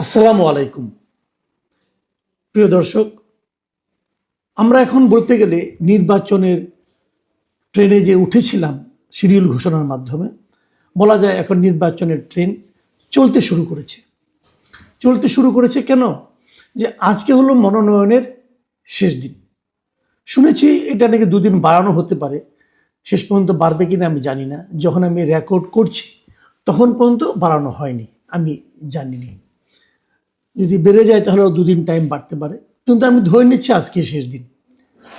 আসসালামু আলাইকুম প্রিয় দর্শক, আমরা এখন বলতে গেলে নির্বাচনের ট্রেনে যে উঠেছিলাম শিডিউল ঘোষণার মাধ্যমে, বলা যায় এখন নির্বাচনের ট্রেন চলতে শুরু করেছে কেন? যে আজকে হলো মনোনয়নের শেষ দিন। শুনেছি এটা নাকি দুদিন বাড়ানো হতে পারে, শেষ পর্যন্ত বাড়বে কিনা আমি জানি না। যখন আমি রেকর্ড করছি তখন পর্যন্ত বাড়ানো হয়নি, আমি জানিনি। যদি বেড়ে যায় তাহলে দুদিন টাইম বাড়তে পারে, কিন্তু আমি ধরে নিচ্ছি আজকে শেষ দিন।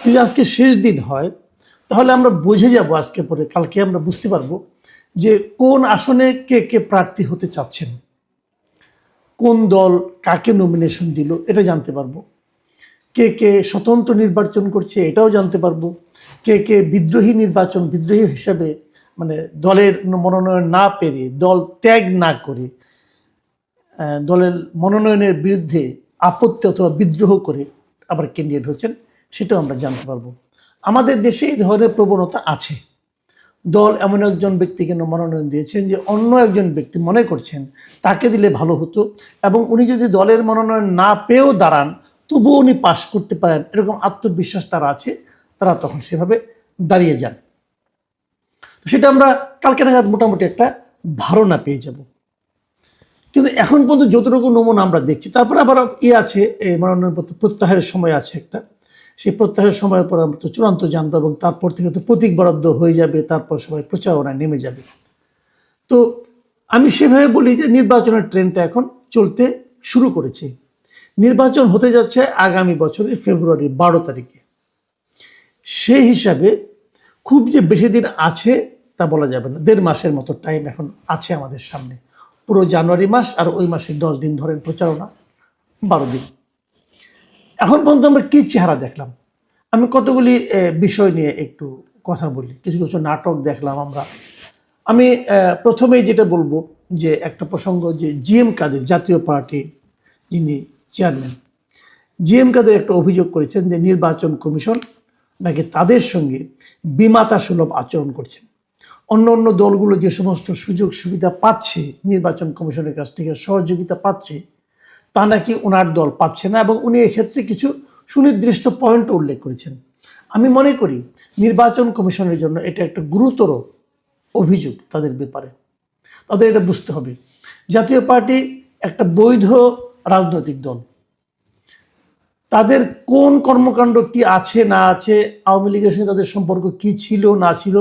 যদি আজকে শেষ দিন হয় তাহলে আমরা বুঝে যাব, আজকে পরে কালকে আমরা বুঝতে পারবো যে কোন আসনে কে কে প্রার্থী হতে চাচ্ছেন, কোন দল কাকে নমিনেশন দিল এটা জানতে পারবো, কে কে স্বতন্ত্র নির্বাচন করছে এটাও জানতে পারবো, কে কে বিদ্রোহী হিসাবে মানে দলের মনোনয়ন না পেরে, দল ত্যাগ না করে দলের মনোনয়নের বিরুদ্ধে আপত্তি অথবা বিদ্রোহ করে আবার ক্যান্ডিডেট হচ্ছেন, সেটাও আমরা জানতে পারবো। আমাদের দেশে এই ধরনের প্রবণতা আছে। দল এমন একজন ব্যক্তিকে মনোনয়ন দিয়েছেন যে অন্য একজন ব্যক্তি মনে করছেন তাকে দিলে ভালো হতো, এবং উনি যদি দলের মনোনয়ন না পেয়েও দাঁড়ান তবুও উনি পাশ করতে পারেন, এরকম আত্মবিশ্বাস তারা আছে, তারা তখন সেভাবে দাঁড়িয়ে যান। তো সেটা আমরা কালকে নাগাদ মোটামুটি একটা ধারণা পেয়ে যাব। কিন্তু এখন পর্যন্ত যতটুকু নমুনা আমরা দেখছি, তারপরে আবার আছে, এই মনোনয়নপত্র প্রত্যাহারের সময় আছে একটা, সেই প্রত্যাহারের সময়ের পর আমরা তো চূড়ান্ত জানবো, এবং তারপর থেকে তো প্রতীক বরাদ্দ হয়ে যাবে, তারপর সবাই প্রচারণায় নেমে যাবে। তো আমি সেভাবে বলি যে নির্বাচনের ট্রেনটা এখন চলতে শুরু করেছে। নির্বাচন হতে যাচ্ছে আগামী বছরের ফেব্রুয়ারি 12 তারিখে। সেই হিসাবে খুব যে বেশি দিন আছে তা বলা যাবে না, 1.5 মাসের মতো টাইম এখন আছে আমাদের সামনে। পুরো জানুয়ারি মাস আর ওই মাসে 10 দিন ধরেন প্রচারণা, 12 দিন। এখন পর্যন্ত আমরা কী চেহারা দেখলাম, আমি কতগুলি বিষয় নিয়ে একটু কথা বলি। কিছু কিছু নাটক দেখলাম আমরা। আমি প্রথমেই যেটা বলবো যে একটা প্রসঙ্গ, যে জিএম কাদের, জাতীয় পার্টি যিনি চেয়ারম্যান, জিএম কাদের একটা অভিযোগ করেছেন যে নির্বাচন কমিশন নাকি তাদের সঙ্গে বিমাতা সুলভ আচরণ করছেন। অন্য অন্য দলগুলো যে সমস্ত সুযোগ সুবিধা পাচ্ছে, নির্বাচন কমিশনের কাছ থেকে সহযোগিতা পাচ্ছে, তা নাকি ওনার দল পাচ্ছে না, এবং উনি এক্ষেত্রে কিছু সুনির্দিষ্ট পয়েন্ট উল্লেখ করেছেন। আমি মনে করি নির্বাচন কমিশনের জন্য এটা একটা গুরুতর অভিযোগ তাদের ব্যাপারে। তাদের এটা বুঝতে হবে, জাতীয় পার্টি একটা বৈধ রাজনৈতিক দল। তাদের কোন কর্মকাণ্ড কি আছে না আছে, আওয়ামী লীগের সঙ্গে তাদের সম্পর্ক কি ছিল না ছিল,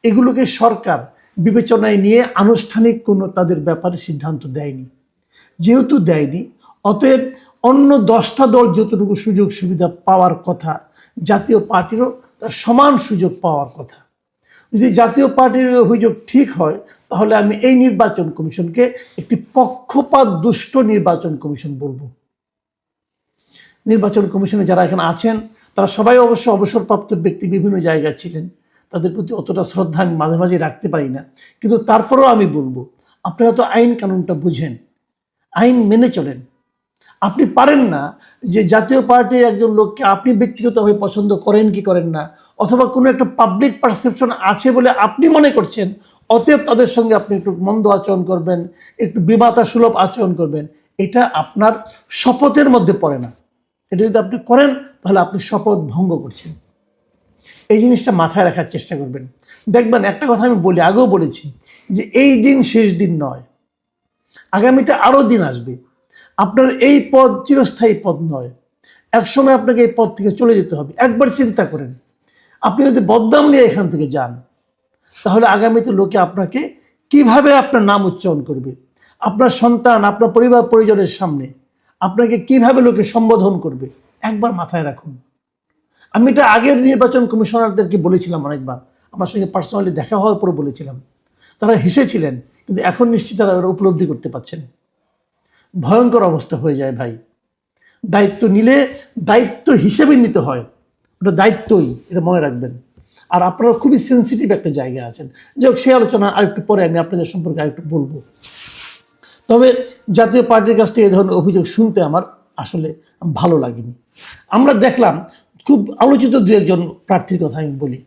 এগুলোকে সরকার বিবেচনায় নিয়ে আনুষ্ঠানিক কোনো তাদের ব্যাপারে সিদ্ধান্ত দেয়নি। যেহেতু দেয়নি, অতএব অন্য 10টা দল যতটুকু সুযোগ সুবিধা পাওয়ার কথা, জাতীয় পার্টিরও তার সমান সুযোগ পাওয়ার কথা। যদি জাতীয় পার্টির অভিযোগ ঠিক হয় তাহলে আমি এই নির্বাচন কমিশনকে একটি পক্ষপাত দুষ্ট নির্বাচন কমিশন বলবো। নির্বাচন কমিশনে যারা এখানে আছেন তারা সবাই অবশ্য অবসরপ্রাপ্ত ব্যক্তি, বিভিন্ন জায়গায় ছিলেন, তাদের প্রতি অতটা শ্রদ্ধা আমি মাঝে মাঝে রাখতে পারি না, কিন্তু তারপরেও আমি বলবো আপনারা তো আইন কানুনটা বুঝেন, আইন মেনে চলেন। আপনি পারেন না যে জাতীয় পার্টির একজন লোককে আপনি ব্যক্তিগতভাবে পছন্দ করেন কি করেন না, অথবা কোনো একটা পাবলিক পারসেপশন আছে বলে আপনি মনে করছেন, অতএব তাদের সঙ্গে আপনি একটু মন্দ আচরণ করবেন, একটু বিমাতা সুলভ আচরণ করবেন। এটা আপনার শপথের মধ্যে পড়ে না। এটা যদি আপনি করেন তাহলে আপনি শপথ ভঙ্গ করছেন। এই জিনিসটা মাথায় রাখার চেষ্টা করবেন। দেখবেন একটা কথা আমি বলি, আগেও বলেছি, যে এই দিন শেষ দিন নয়, আগামীতে আরও দিন আসবে। আপনার এই পদ চিরস্থায়ী পদ নয়, একসময় আপনাকে এই পদ থেকে চলে যেতে হবে। একবার চিন্তা করেন, আপনি যদি বদনাম নিয়ে এখান থেকে যান তাহলে আগামীতে লোকে আপনাকে কিভাবে আপনার নাম উচ্চারণ করবে, আপনার সন্তান, আপনার পরিবার পরিজনের সামনে আপনাকে কিভাবে লোকে সম্বোধন করবে, একবার মাথায় রাখুন। আমি এটা আগের নির্বাচন কমিশনারদেরকে বলেছিলাম অনেকবার, আমার সঙ্গে পার্সোনালি দেখা হওয়ার পর বলেছিলাম, তারা হেসেছিলেন, কিন্তু এখন নিশ্চয়ই তারা উপলব্ধি করতে পারছেন। ভয়ঙ্কর অবস্থা হয়ে যায় ভাই। দায়িত্ব নিলে দায়িত্ব হিসেবে নিতে হয়, ওটা দায়িত্বই, এটা মনে রাখবেন। আর আপনারা খুবই সেন্সিটিভ একটা জায়গায় আছেন। যাই হোক, সেই আলোচনা আরেকটু পরে আমি আপনাদের সম্পর্কে আরেকটু বলবো। তবে জাতীয় পার্টির কাছ থেকে এই ধরনের অভিযোগ শুনতে আমার আসলে ভালো লাগেনি। আমরা দেখলাম খুব আলোচিত দু একজন প্রার্থীর কথা আমি বলি,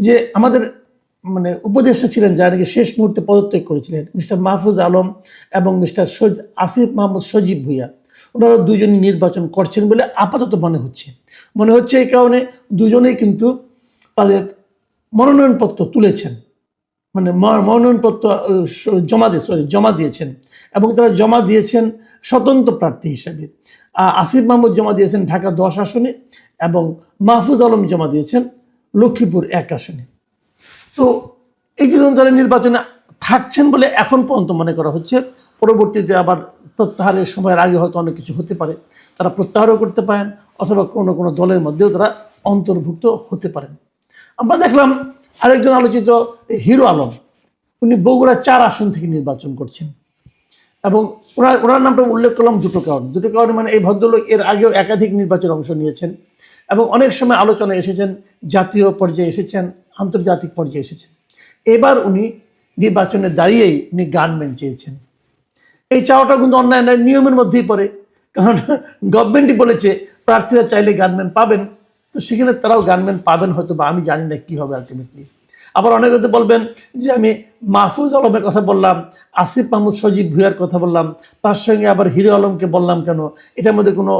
যে আমাদের মানে উপদেষ্টা ছিলেন যারা নাকি শেষ মুহূর্তে পদত্যাগ করেছিলেন, মিস্টার মাহফুজ আলম এবং মিস্টার আসিফ মাহমুদ সজীব ভুইয়া, ওনারা দুজনই নির্বাচন করছেন বলে আপাতত মনে হচ্ছে। এই কারণে দুজনেই কিন্তু তাদের মনোনয়নপত্র তুলেছেন, মানে মনোনয়নপত্র জমা দিয়েছেন, এবং তারা জমা দিয়েছেন স্বতন্ত্র প্রার্থী হিসাবে। আসিফ মাহমুদ জমা দিয়েছেন ঢাকা 10 আসনে এবং মাহফুজ আলম জমা দিয়েছেন লক্ষ্মীপুর 1 আসনে। তো এই দুজন তারা নির্বাচনে থাকছেন বলে এখন পর্যন্ত মনে করা হচ্ছে। পরবর্তীতে আবার প্রত্যাহারের সময়ের আগে হয়তো অনেক কিছু হতে পারে, তারা প্রত্যাহারও করতে পারেন অথবা কোনো কোনো দলের মধ্যেও তারা অন্তর্ভুক্ত হতে পারেন। আমরা দেখলাম আরেকজন আলোচিত হিরো আলম, উনি বগুড়া 4 আসন থেকে নির্বাচন করছেন, এবং ওনার নামটা উল্লেখ করলাম দুটো কারণে। মানে এই ভদ্রলোক এর আগেও একাধিক নির্বাচনে অংশ নিয়েছেন এবং অনেক সময় আলোচনায় এসেছেন, জাতীয় পর্যায়ে এসেছেন, আন্তর্জাতিক পর্যায়ে এসেছেন। এবার উনি নির্বাচনে দাঁড়িয়েই উনি গানম্যান চেয়েছেন। এই চাওয়াটা কিন্তু অন্যায় নিয়মের মধ্যেই পড়ে, কারণ গভর্নমেন্টই বলেছে প্রার্থীরা চাইলে গানম্যান পাবেন, তো সেখানে তারাও গানম্যান পাবেন হয়তো, বা আমি জানি না কী হবে আলটিমেটলি। আবার অনেকে তো বলবেন যে আমি মাহফুজ আলমের কথা বললাম, আসিফ মাহমুদ সজীব ভুইয়ার কথা বললাম, তার সঙ্গে আবার হিরো আলমকে বললাম কেন? এটার মধ্যে কোনো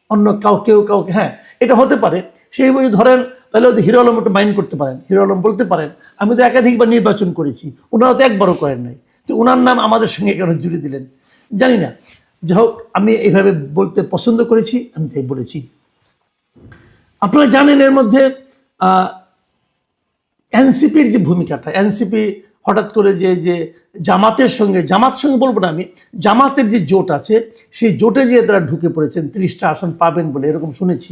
অন্য কাউকে হ্যাঁ এটা হতে পারে। সেই বই ধরেন, তাহলে হয়তো হিরো আলম একটু মাইন্ড করতে পারেন, হিরো আলম বলতে পারেন আমি তো একাধিকবার নির্বাচন করেছি, ওনারা তো একবারও করেন নাই, তো ওনার নাম আমাদের সঙ্গে কেন জুড়ে দিলেন জানি না। যাই হোক, আমি এইভাবে বলতে পছন্দ করেছি, আমি তাই বলেছি। আপনারা জানেন এর মধ্যে এনসিপির যে ভূমিকাটা, এনসিপি হঠাৎ করে যে জামাতের সঙ্গে বলবো না আমি, জামাতের যে জোট আছে সেই জোটে যে তারা ঢুকে পড়েছেন 30টা আসন পাবেন বলে এরকম শুনেছি।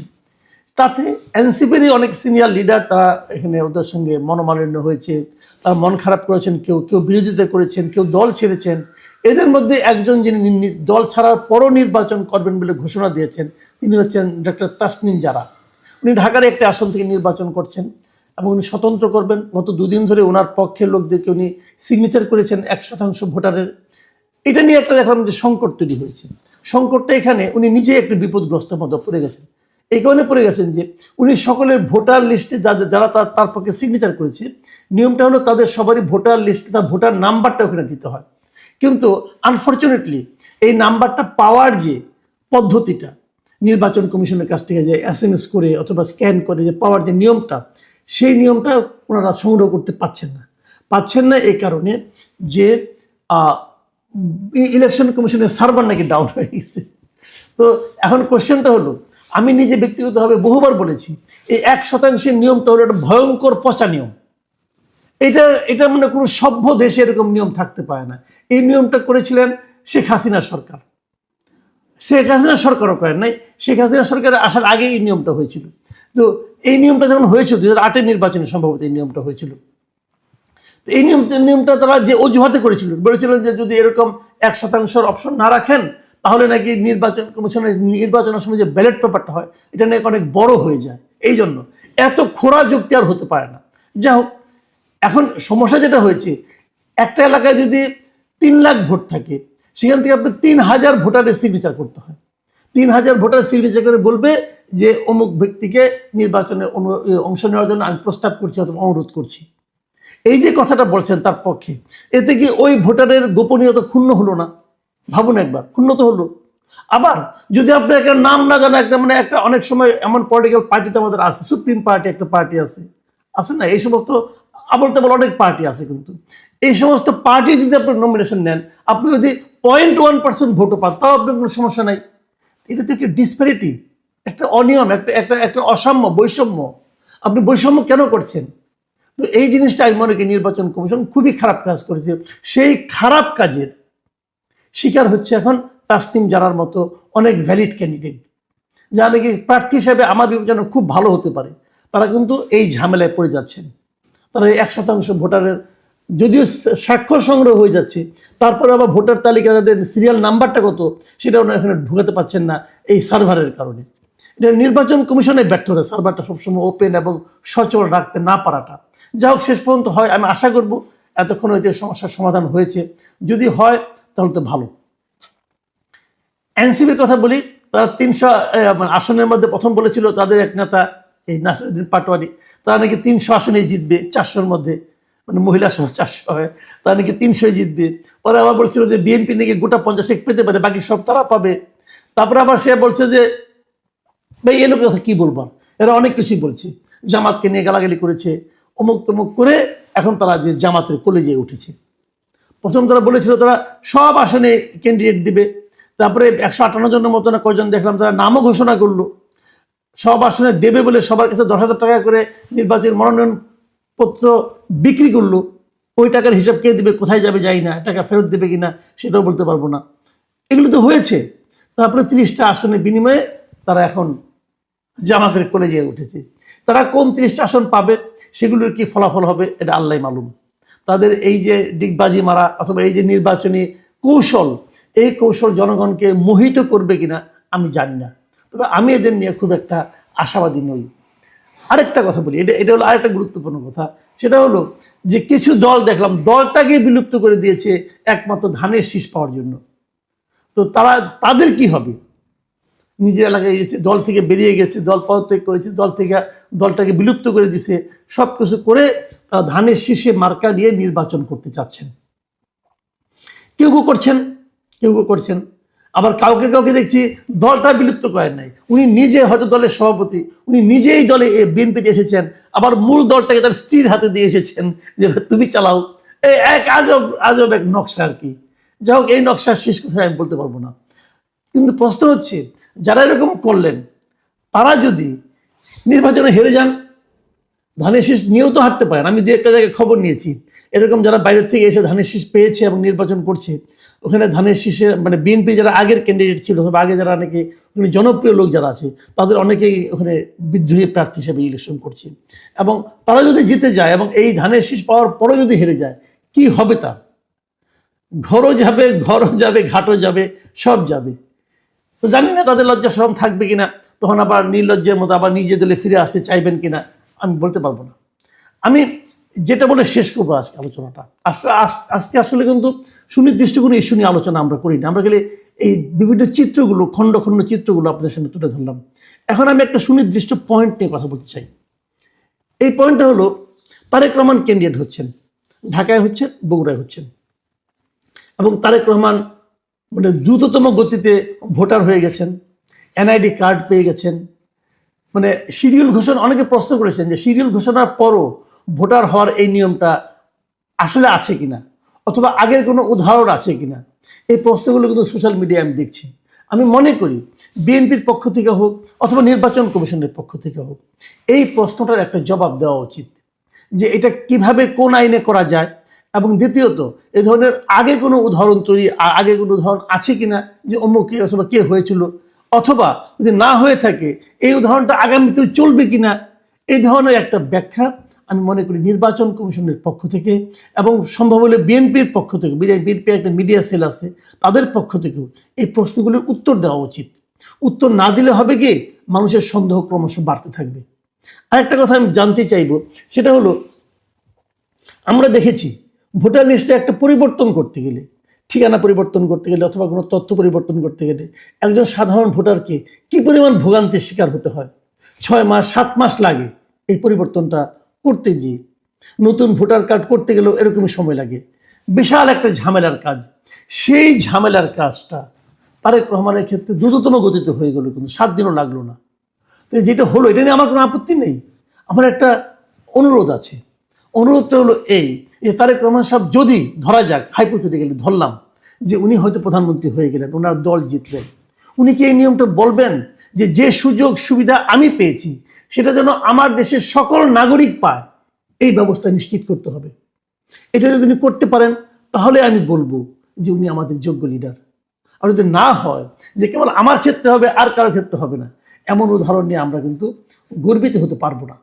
তাতে এনসিপিরই অনেক সিনিয়র লিডার তারা এখানে ওদের সঙ্গে মনোমালিন্য হয়েছে, তারা মন খারাপ করেছেন, কেউ বিরোধিতা করেছেন, কেউ দল ছেড়েছেন। এদের মধ্যে একজন যিনি দল ছাড়ার পরও নির্বাচন করবেন বলে ঘোষণা দিয়েছেন, তিনি হচ্ছেন ডক্টর তাসনিম জারা। উনি ঢাকার একটি আসন থেকে নির্বাচন করছেন এবং উনি স্বতন্ত্র করবেন। গত 2 দিন ধরে ওনার পক্ষের লোকদেরকে উনি সিগনেচার করেছেন 1% ভোটারের। এটা নিয়ে একটা দেখলাম যে সংকট তৈরি হয়েছে। সংকটটা এখানে উনি নিজে একটু বিপদগ্রস্ত মতো পড়ে গেছেন। এই কারণে পড়ে গেছেন যে উনি সকলের ভোটার লিস্টে যারা তার পক্ষে সিগনেচার করেছে, নিয়মটা হলো তাদের সবারই ভোটার লিস্টে তার ভোটার নাম্বারটা ওখানে দিতে হয়। কিন্তু আনফর্চুনেটলি এই নাম্বারটা পাওয়ার যে পদ্ধতিটা, নির্বাচন কমিশনের কাছ থেকে যে SMS করে অথবা স্ক্যান করে যে পাওয়ার যে নিয়মটা, সেই নিয়মটা ওনারা সংগ্রহ করতে পাচ্ছেন না এই কারণে যে ইলেকশন কমিশনের সার্ভার নাকি ডাউন হয়ে গেছে। তো এখন কোশ্চেনটা হলো, আমি নিজে ব্যক্তিগতভাবে বহুবার বলেছি এই 1% নিয়মটা হলো একটা ভয়ঙ্কর পচা নিয়ম। এটা মানে কোনো সভ্য দেশে এরকম নিয়ম থাকতে পারে না। এই নিয়মটা করেছিলেন শেখ হাসিনা সরকার। শেখ হাসিনা সরকারও করেন নাই, শেখ হাসিনা সরকারের আসার আগে এই নিয়মটা হয়েছিল। তো এই নিয়মটা যখন হয়েছিল 2008-এর নির্বাচনে সম্ভবত এই নিয়মটা হয়েছিল। এই নিয়মটা তারা যে অজুহাতে বলেছিলেন যে যদি এরকম 1% অপশন না রাখেন তাহলে নাকি নির্বাচন কমিশনের নির্বাচনের সময় যে ব্যালট পেপারটা হয় এটা নাকি অনেক বড় হয়ে যায়। এই জন্য এত খোঁড়া যুক্তি আর হতে পারে না। যাই হোক, এখন সমস্যা যেটা হয়েছে, একটা এলাকায় যদি 3 লাখ ভোট থাকে, সেখান থেকে আপনি 3000 ভোটারের সিগনেচার করতে হয়। 3000 ভোটার সিগনেচার করে বলবে যে অমুক ব্যক্তিকে নির্বাচনে অংশ নেওয়ার জন্য আমি প্রস্তাব করছি অথবা অনুরোধ করছি। এই যে কথাটা বলছেন তার পক্ষে, এতে কি ওই ভোটারের গোপনীয়তা ক্ষুণ্ণ হলো না? ভাবুন একবার, ক্ষুণ্ণ তো হলো। আবার যদি আপনি একটা নাম না জানা একটা অনেক সময় এমন পলিটিক্যাল পার্টি তো আমাদের আছে, সুপ্রিম পার্টি একটা পার্টি আছে না, এই সমস্ত আবল তাবল অনেক পার্টি আছে, কিন্তু এই সমস্ত পার্টি যদি আপনি নমিনেশন নেন, আপনি যদি 0.1% ভোটও পান তাও আপনার কোনো সমস্যা নাই। এটা তো একটা ডিসপ্যারিটি, একটা অনিয়ম, একটা অসাম্য, বৈষম্য। আপনি বৈষম্য কেন করছেন? তো এই জিনিসটা আমি মনে করি নির্বাচন কমিশন খুবই খারাপ কাজ করেছে। সেই খারাপ কাজের শিকার হচ্ছে এখন তাসনিম জারার মতো অনেক ভ্যালিড ক্যান্ডিডেট, যারা নাকি প্রার্থী হিসাবে আমার বিবেচনা খুব ভালো হতে পারে, তারা কিন্তু এই ঝামেলায় পড়ে যাচ্ছেন। তারা 1% ভোটারের যদিও স্বাক্ষর সংগ্রহ হয়ে যাচ্ছে, তারপরে আবার ভোটার তালিকা যাদের সিরিয়াল নাম্বারটা কত সেটা ওনারা এখানে ঢুকাতে পারছেন না এই সার্ভারের কারণে। এটা নির্বাচন কমিশনের ব্যর্থতা, সার্ভারটা সবসময় ওপেন এবং সচল রাখতে না পারাটা। যা হোক, শেষ পর্যন্ত হয়, আমি আশা করব এতক্ষণ হয়তো সমস্যার সমাধান হয়েছে। যদি হয় তাহলে তো ভালো। এনসিপির কথা বলি, তারা 300 আসনের মধ্যে প্রথম বলেছিল তাদের এক নেতা এই নাসিরউদ্দিন পাটোয়ারি, তারা নাকি 300 আসনেই জিতবে 400-র মধ্যে। মানে মহিলা সহ 400 হয়, তারা নাকি 300 জিতবে। পরে আবার বলছিল যে বিএনপি নাকি গোটা 50 পেতে পারে, বাকি সব তারা পাবে। তারপরে আবার সে বলছে যে ভাই এ লোকের কথা কি বলবো, এরা অনেক কিছুই বলছে, জামাতকে নিয়ে গালাগালি করেছে, অমুক তমুক করে এখন তারা যে জামাতের কলেজে উঠেছে। প্রথম তারা বলেছিল তারা সব আসনে ক্যান্ডিডেট দিবে, তারপরে 158 জনের মতো না কয়জন দেখলাম তারা নামও ঘোষণা করলো, সব আসনে দেবে বলে সবার কাছে 10,000 টাকা করে নির্বাচন মনোনয়ন পত্র বিক্রি করলো। ওই টাকার হিসাব কে দেবে, কোথায় যাবে যাই না, টাকা ফেরত দেবে কিনা সেটাও বলতে পারবো না। এগুলো তো হয়েছে। তারপরে 30টা আসনের বিনিময়ে তারা এখন জামাতের কলেজে উঠেছে। তারা কোন 30টা আসন পাবে, সেগুলোর কি ফলাফল হবে, এটা আল্লাহ মালুম। তাদের এই যে ডিগবাজি মারা অথবা এই যে নির্বাচনী কৌশল, এই কৌশল জনগণকে মোহিত করবে কিনা আমি জানি না, তবে আমি এদের নিয়ে খুব একটা আশাবাদী নই। আরেকটা কথা বলি, এটা হলো আরেকটা গুরুত্বপূর্ণ কথা, সেটা হলো যে কিছু দল দেখলাম দলটাকে বিলুপ্ত করে দিয়েছে একমাত্র ধানের শীষ পাওয়ার জন্য। তো তাদের কি হবে? নিজের এলাকায় গেছে, দল থেকে বেরিয়ে গেছে, দল পদত্যাগ করেছে, দল থেকে দলটাকে বিলুপ্ত করে দিছে, সব কিছু করে তারা ধানের শীষে মার্কা নিয়ে নির্বাচন করতে চাচ্ছেন। কেউ করছেন, আবার কাউকে কাউকে দেখছি দলটা বিলুপ্ত করেন নাই, উনি নিজে হয়তো দলের সভাপতি, উনি নিজেই দলে বিএনপিতে এসেছেন, আবার মূল দলটাকে তার স্ত্রীর হাতে দিয়ে এসেছেন যে তুমি চালাও। এই এক আজব এক নকশা আর কি। যাই হোক, এই নকশার শেষ কথা আমি বলতে পারবো না। কিন্তু প্রশ্ন হচ্ছে, যারা এরকম করলেন তারা যদি নির্বাচনে হেরে যান, ধানের শীষ নিয়েও তো হারতে পারেন। আমি দু একটা জায়গায় খবর নিয়েছি, এরকম যারা বাইরের থেকে এসে ধানের শীষ পেয়েছে এবং নির্বাচন করছে, ওখানে ধানের শীষে মানে বিএনপি যারা আগের ক্যান্ডিডেট ছিল, তবে আগে যারা অনেকে ওখানে জনপ্রিয় লোক যারা আছে, তাদের অনেকেই ওখানে বিদ্রোহী প্রার্থী হিসেবে ইলেকশন করছে। এবং তারা যদি জিতে যায় এবং এই ধানের শীষ পাওয়ার পরেও যদি হেরে যায়, কি হবে তার? ঘরও যাবে, ঘাটও যাবে, সব যাবে। তো জানি না তাদের লজ্জা শরম থাকবে কিনা, তখন আবার নির্লজ্জের মতো আবার নিজে দলে ফিরে আসতে চাইবেন কিনা আমি বলতে পারবো না। আমি যেটা বলে শেষ করবো আজকে আলোচনাটা, আজকে আসলে কিন্তু সুনির্দিষ্ট কোনো ইস্যু নিয়ে আলোচনা আমরা করি না, আমরা গেলে এই বিভিন্ন চিত্রগুলো, খণ্ড খণ্ড চিত্রগুলো আপনাদের সামনে তুলে ধরলাম। এখন আমি একটা সুনির্দিষ্ট পয়েন্ট নিয়ে কথা বলতে চাই। এই পয়েন্টটা হলো, তারেক রহমান ক্যান্ডিডেট হচ্ছেন, ঢাকায় হচ্ছেন, বগুড়ায় হচ্ছেন, এবং তারেক রহমান মানে দ্রুততম গতিতে ভোটার হয়ে গেছেন, এনআইডি কার্ড পেয়ে গেছেন। মানে শিডিউল ঘোষণা, অনেকে প্রশ্ন করেছেন যে শিডিউল ঘোষণার পরও ভোটার হওয়ার এই নিয়মটা আসলে আছে কিনা, অথবা আগের কোনো উদাহরণ আছে কিনা, এই প্রশ্নগুলো কিন্তু সোশ্যাল মিডিয়ায় আমি দেখছি। আমি মনে করি বিএনপির পক্ষ থেকে হোক অথবা নির্বাচন কমিশনের পক্ষ থেকে হোক, এই প্রশ্নটার একটা জবাব দেওয়া উচিত যে এটা কিভাবে কোন আইনে করা যায়, এবং দ্বিতীয়ত এ ধরনের আগে কোনো উদাহরণ আছে কিনা যে অমুকে অথবা কে হয়েছিল, অথবা যদি না হয়ে থাকে এই উদাহরণটা আগামীতেও চলবে কিনা, এই ধরনের একটা ব্যাখ্যা আমি মনে করি নির্বাচন কমিশনের পক্ষ থেকে এবং সম্ভব হলে বিএনপির পক্ষ থেকে, বিএনপির একটা মিডিয়া সেল আছে, তাদের পক্ষ থেকেও এই প্রশ্নগুলোর উত্তর দেওয়া উচিত। উত্তর না দিলে হবে কি, মানুষের সন্দেহ ক্রমশ বাড়তে থাকবে। আরেকটা কথা আমি জানতে চাইব, সেটা হলো আমরা দেখেছি ভোটার লিস্টে একটা পরিবর্তন করতে গেলে, ঠিকানা পরিবর্তন করতে গেলে অথবা কোনো তথ্য পরিবর্তন করতে গেলে একজন সাধারণ ভোটারকে কি পরিমাণ ভোগান্তির শিকার হতে হয়। 6 মাস 7 মাস লাগে এই পরিবর্তনটা করতে গিয়ে। নতুন ভোটার কার্ড করতে গেলেও এরকমই সময় লাগে, বিশাল একটা ঝামেলার কাজ। সেই ঝামেলার কাজটা তারেক রহমানের ক্ষেত্রে দ্রুততম গতিতে হয়ে গেল, কিন্তু 7 দিনও লাগলো না। তো যেটা হলো, এটা নিয়ে আমার কোনো আপত্তি নেই, আমার একটা অনুরোধ আছে। অনুরোধটা হলো এই যে তারেক রহমান সাহেব যদি ধরা যাক, হাইপোথেটিক্যালি ধরলাম যে উনি হয়তো প্রধানমন্ত্রী হয়ে গেলেন, ওনার দল জিতলেন, উনি কি এই নিয়মটা বলবেন যে সুযোগ সুবিধা আমি পেয়েছি সেটা যেন আমার দেশের সকল নাগরিক পায়, এই ব্যবস্থা নিশ্চিত করতে হবে। এটা যদি উনি করতে পারেন তাহলে আমি বলবো যে উনি আমাদের যোগ্য লিডার। আর যদি না হয় যে কেবল আমার ক্ষেত্রে হবে আর কারোর ক্ষেত্রে হবে না, এমন উদাহরণ নিয়ে আমরা কিন্তু গর্বিত হতে পারবো না।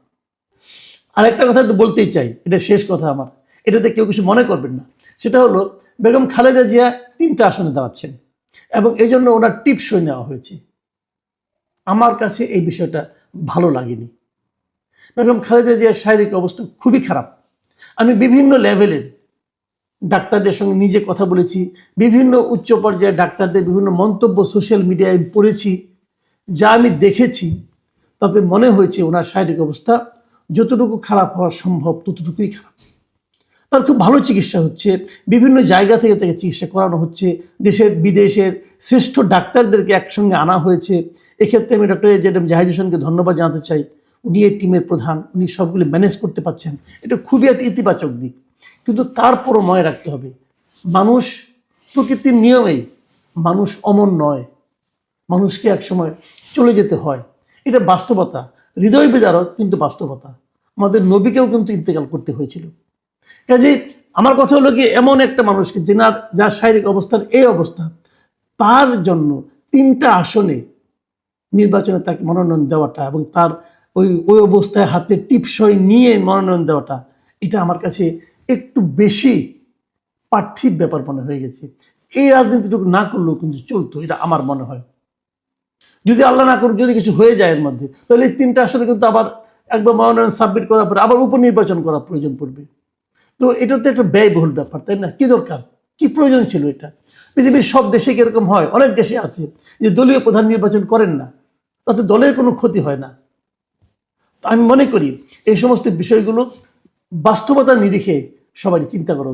আরেকটা কথা একটু বলতেই চাই, এটা শেষ কথা আমার, এটাতে কেউ কিছু মনে করবেন না। সেটা হলো বেগম খালেদা জিয়া 3টা আসনে দাঁড়াচ্ছেন এবং এই জন্য ওনার টিপসই নেওয়া হয়েছে। আমার কাছে এই বিষয়টা ভালো লাগেনি। বেগম খালেদা জিয়ার শারীরিক অবস্থা খুবই খারাপ। আমি বিভিন্ন লেভেলের ডাক্তারদের সঙ্গে নিজে কথা বলেছি, বিভিন্ন উচ্চ পর্যায়ের ডাক্তারদের বিভিন্ন মন্তব্য সোশ্যাল মিডিয়ায় পড়েছি, যা আমি দেখেছি তাতে মনে হয়েছে ওনার শারীরিক অবস্থা যতটুকু খারাপ হওয়া সম্ভব ততটুকুই খারাপ। তার খুব ভালো চিকিৎসা হচ্ছে, বিভিন্ন জায়গা থেকে তাকে চিকিৎসা করানো হচ্ছে, দেশের বিদেশের শ্রেষ্ঠ ডাক্তারদেরকে একসঙ্গে আনা হয়েছে। এক্ষেত্রে আমি ডক্টর এজেড জাহিদ হোসেনকে ধন্যবাদ জানাতে চাই। উনি এই টিমের প্রধান, উনি সবগুলি ম্যানেজ করতে পারছেন, এটা খুবই একটা ইতিবাচক দিক। কিন্তু তারপরও মনে রাখতে হবে, মানুষ প্রকৃতির নিয়মেই মানুষ অমর নয়, মানুষকে একসময় চলে যেতে হয়, এটা বাস্তবতা, হৃদয় বিদারক কিন্তু বাস্তবতা। আমাদের নবীকেও কিন্তু ইন্তেকাল করতে হয়েছিল। কাজেই আমার কথা হলো কি, এমন একটা মানুষকে যার শারীরিক অবস্থার এই অবস্থা, তার জন্য 3টা আসনে নির্বাচনে তাকে মনোনয়ন দেওয়াটা এবং তার ওই অবস্থায় হাতে টিপসই নিয়ে মনোনয়ন দেওয়াটা, এটা আমার কাছে একটু বেশি পার্থিব ব্যাপার মনে হয়ে গেছে। এই রাজনীতিটুকু না করলেও কিন্তু চলতো, এটা আমার মনে হয়। যদি আল্লাহ না করুক, যদি কিছু হয়ে যায় এর মধ্যে, তাহলে এই 3টা আসনে কিন্তু আবার একবার মনোনয়ন সাবমিট করার পরে আবার উপনির্বাচন করার প্রয়োজন পড়বে। তো এটা তো একটা ব্যয়বহুল ব্যাপার, তাই না? কি দরকার, কি প্রয়োজন ছিল এটা? পৃথিবীর সব দেশে কি এরকম হয়? অনেক দেশে আছে যে দলীয় প্রধান নির্বাচন করেন না, তাতে দলের কোনো ক্ষতি হয় না। আমি মনে করি এই সমস্ত বিষয়গুলো বাস্তবতা নিরিখে সবাই চিন্তা করা